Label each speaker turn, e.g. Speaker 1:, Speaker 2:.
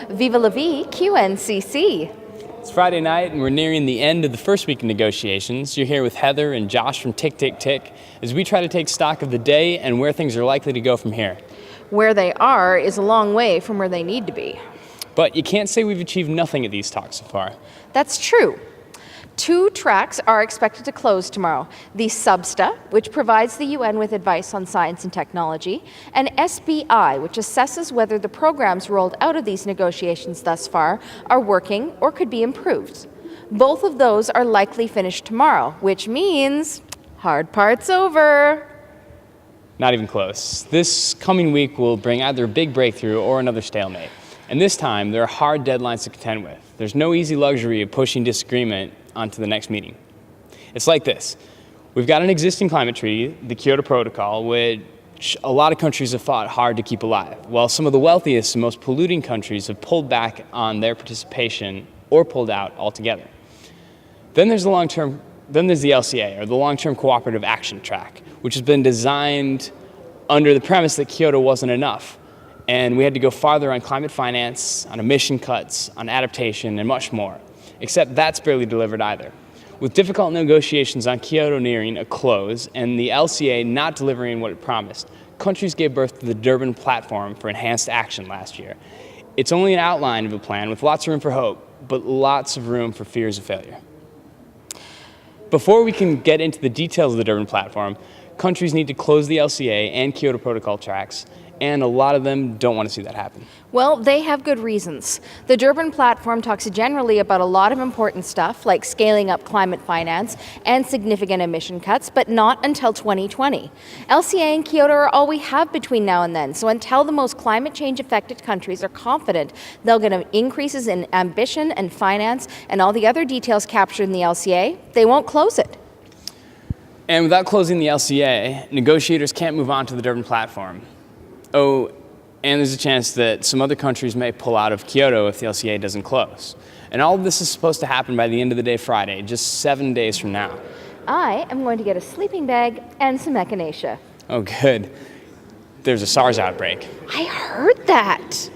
Speaker 1: Viva la vie, QNCC.
Speaker 2: It's Friday night and we're nearing the end of the first week of negotiations. You're here with Heather and Josh from Tick Tick Tick as we try to take stock of the day and where things are likely to go from here.
Speaker 1: Where they are is a long way from where they need to be.
Speaker 2: But you can't say we've achieved nothing at these talks so far.
Speaker 1: That's true. 2 tracks are expected to close tomorrow. The SBSTA, which provides the UN with advice on science and technology, and SBI, which assesses whether the programs rolled out of these negotiations thus far are working or could be improved. Both of those are likely finished tomorrow, which means hard part's over.
Speaker 2: Not even close. This coming week will bring either a big breakthrough or another stalemate. And this time, there are hard deadlines to contend with. There's no easy luxury of pushing disagreement onto the next meeting. It's like this. We've got an existing climate treaty, the Kyoto Protocol, which a lot of countries have fought hard to keep alive, while some of the wealthiest and most polluting countries have pulled back on their participation or pulled out altogether. Then there's the LCA, or the Long-Term Cooperative Action Track, which has been designed under the premise that Kyoto wasn't enough. And we had to go farther on climate finance, on emission cuts, on adaptation, and much more. Except that's barely delivered either. With difficult negotiations on Kyoto nearing a close and the LCA not delivering what it promised, countries gave birth to the Durban Platform for Enhanced Action last year. It's only an outline of a plan with lots of room for hope, but lots of room for fears of failure. Before we can get into the details of the Durban Platform, countries need to close the LCA and Kyoto Protocol tracks, and a lot of them don't want to see that happen.
Speaker 1: Well, they have good reasons. The Durban Platform talks generally about a lot of important stuff, like scaling up climate finance and significant emission cuts, but not until 2020. LCA and Kyoto are all we have between now and then, so until the most climate change-affected countries are confident they'll get increases in ambition and finance and all the other details captured in the LCA, they won't close it.
Speaker 2: And without closing the LCA, negotiators can't move on to the Durban Platform. Oh, and there's a chance that some other countries may pull out of Kyoto if the LCA doesn't close. And all of this is supposed to happen by the end of the day Friday, just 7 days from now.
Speaker 1: I am going to get a sleeping bag and some echinacea.
Speaker 2: Oh, good. There's a SARS outbreak.
Speaker 1: I heard that.